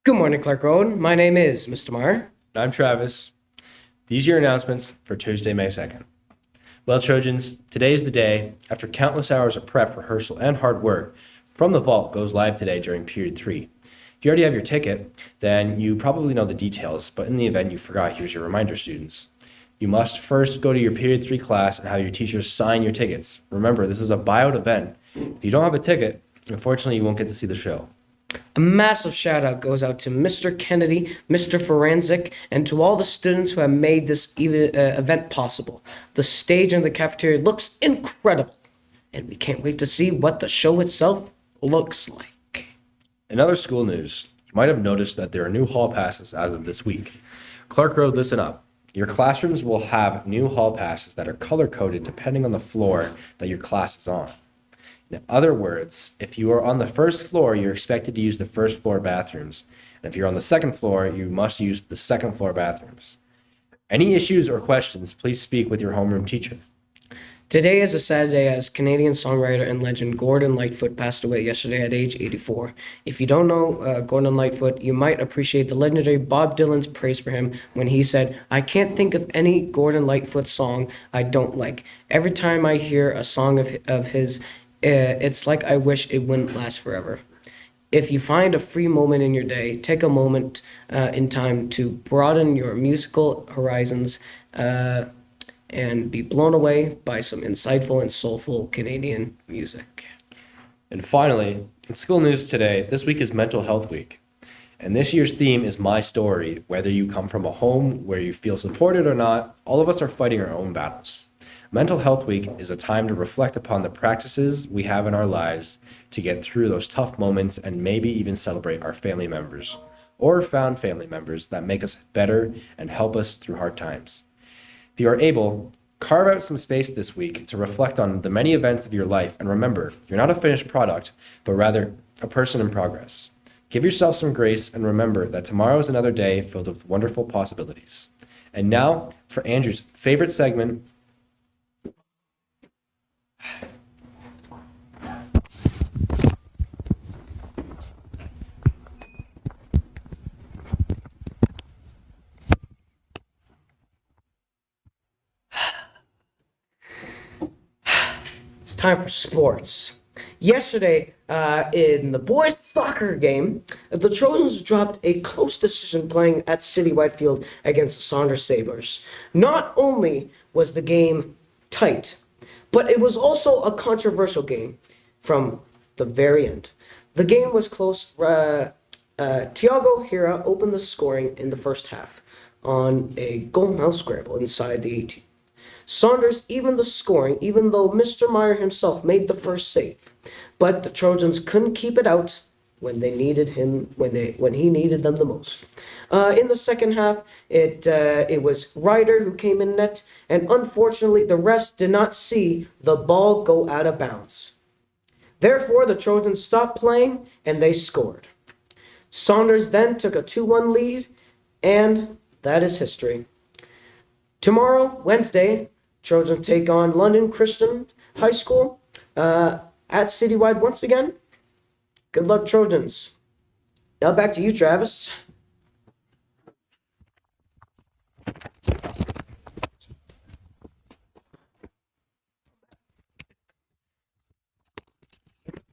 Good morning, Clark Road. My name is Mr. Meyer. I'm Travis. These are your announcements for Tuesday, May 2nd. Well, Trojans, today is the day. After countless hours of prep, rehearsal, and hard work, From the Vault goes live today during Period 3. If you already have your ticket, then you probably know the details, but in the event you forgot, here's your reminder, students. You must first go to your Period 3 class and have your teachers sign your tickets. Remember, this is a buyout event. If you don't have a ticket, unfortunately, you won't get to see the show. A massive shout out goes out to Mr. Kennedy, Mr. Forensic, and to all the students who have made this event possible. The stage in the cafeteria looks incredible, and we can't wait to see what the show itself looks like. In other school news, you might have noticed that there are new hall passes as of this week. Clark Road, listen up. Your classrooms will have new hall passes that are color-coded depending on the floor that your class is on. In other words, if you are on the first floor, you're expected to use the first floor bathrooms. And if you're on the second floor, you must use the second floor bathrooms. Any issues or questions, please speak with your homeroom teacher. Today is a sad day as Canadian songwriter and legend Gordon Lightfoot passed away yesterday at age 84. If you don't know Gordon Lightfoot, you might appreciate the legendary Bob Dylan's praise for him when he said, "I can't think of any Gordon Lightfoot song I don't like. Every time I hear a song of his, it's like I wish it wouldn't last forever." If you find a free moment in your day, take a moment in time to broaden your musical horizons and be blown away by some insightful and soulful Canadian music. And finally, in school news today, this week is Mental Health Week. And this year's theme is My Story. Whether you come from a home where you feel supported or not, all of us are fighting our own battles. Mental Health Week is a time to reflect upon the practices we have in our lives to get through those tough moments and maybe even celebrate our family members or found family members that make us better and help us through hard times. If you are able, carve out some space this week to reflect on the many events of your life and remember, you're not a finished product, but rather a person in progress. Give yourself some grace and remember that tomorrow is another day filled with wonderful possibilities. And now for Andrew's favorite segment, It's time for sports. Yesterday, in the boys' soccer game, the Trojans dropped a close decision playing at City Whitefield against the Saunders Sabres. Not only was the game tight, but it was also a controversial game from the very end. The game was close. Thiago Hira opened the scoring in the first half on a goal mouth scramble inside the 18. Saunders evened the scoring, even though Mr. Meyer himself made the first save. But the Trojans couldn't keep it out when they needed him, when he needed them the most. In the second half, it was Ryder who came in net, and unfortunately, the refs did not see the ball go out of bounds. Therefore, the Trojans stopped playing and they scored. Saunders then took a 2-1 lead, and that is history. Tomorrow, Wednesday, Trojans take on London Christian High School at Citywide once again. Good luck, Trojans. Now back to you, Travis.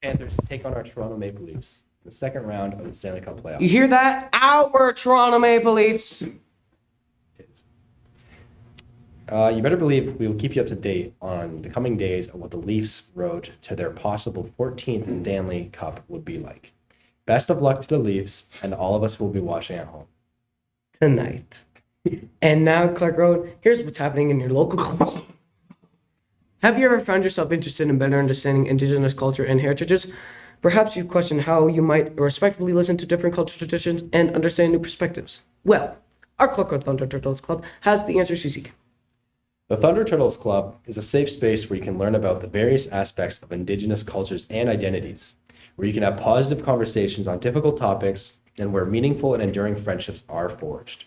Panthers take on our Toronto Maple Leafs, the second round of the Stanley Cup playoffs. You hear that? Our Toronto Maple Leafs. You better believe we will keep you up to date on the coming days of what the Leafs' road to their possible 14th Stanley Cup would be like. Best of luck to the Leafs, and all of us will be watching at home. Tonight. And now, Clark Road, here's what's happening in your local clubs. Have you ever found yourself interested in better understanding Indigenous culture and heritages? Perhaps you've questioned how you might respectfully listen to different cultural traditions and understand new perspectives. Well, our Clark Road Thunder Turtles Club has the answers you seek. The Thunder Turtles Club is a safe space where you can learn about the various aspects of Indigenous cultures and identities, where you can have positive conversations on difficult topics, and where meaningful and enduring friendships are forged.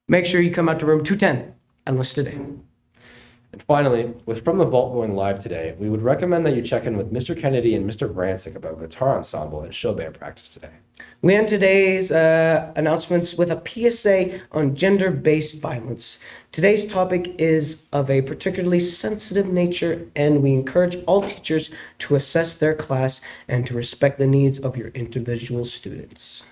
Make sure you come out to room 210 and listen today. And finally, with From the Vault going live today, we would recommend that you check in with Mr. Kennedy and Mr. Brancic about guitar ensemble and show band practice today. We end today's announcements with a PSA on gender-based violence. Today's topic is of a particularly sensitive nature, and we encourage all teachers to assess their class and to respect the needs of your individual students.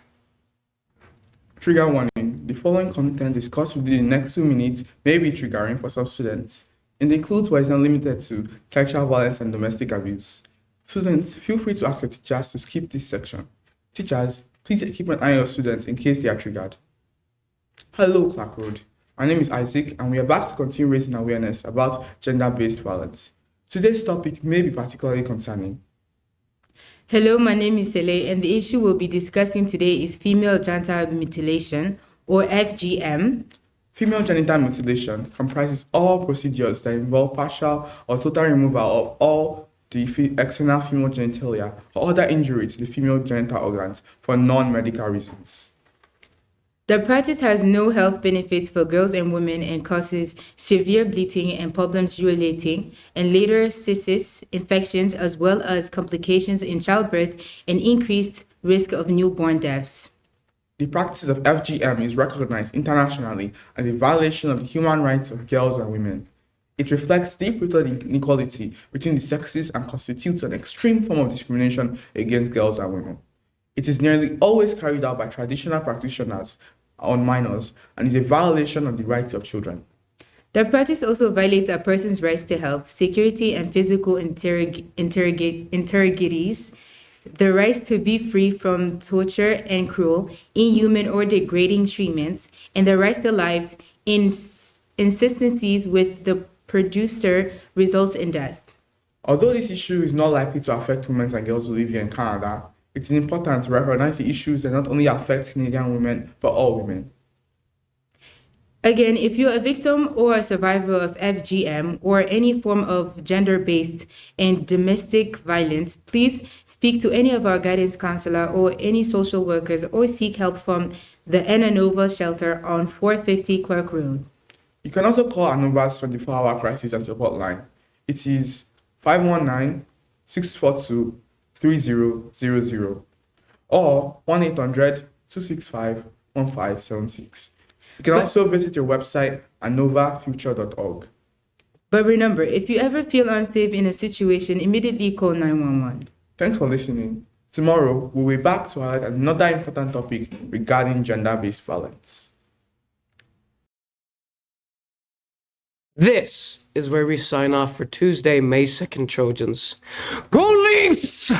Trigger warning. The following content discussed within the next 2 minutes may be triggering for some students. It includes but is not limited to sexual violence and domestic abuse. Students, feel free to ask your teachers to skip this section. Teachers, please keep an eye on your students in case they are triggered. Hello, Clark Road. My name is Isaac, and we are back to continue raising awareness about gender-based violence. Today's topic may be particularly concerning. Hello, my name is Sele, and the issue we'll be discussing today is female genital mutilation, or FGM. Female genital mutilation comprises all procedures that involve partial or total removal of all the external female genitalia or other injury to the female genital organs for non-medical reasons. The practice has no health benefits for girls and women and causes severe bleeding and problems urinating and later cysts, infections, as well as complications in childbirth and increased risk of newborn deaths. The practice of FGM is recognized internationally as a violation of the human rights of girls and women. It reflects deep-rooted inequality between the sexes and constitutes an extreme form of discrimination against girls and women. It is nearly always carried out by traditional practitioners on minors and is a violation of the rights of children. The practice also violates a person's rights to health, security, and physical integrities, the rights to be free from torture and cruel, inhuman, or degrading treatments, and the rights to life. Inconsistencies with the producer results in death. Although this issue is not likely to affect women and girls who live here in Canada, it is important to recognize the issues that not only affect Canadian women, but all women. Again, if you're a victim or a survivor of FGM or any form of gender-based and domestic violence, please speak to any of our guidance counselor or any social workers or seek help from the Anova shelter on 450 Clark Road. You can also call Anova's 24-hour crisis and support line. It is 519-642-3000 or 1-800-265-1576. You can also visit your website anovafuture.org. But remember, if you ever feel unsafe in a situation, immediately call 911. Thanks for listening. Tomorrow, we'll be back to highlight another important topic regarding gender-based violence. This is where we sign off for Tuesday, May 2nd, Trojans. Go Leafs!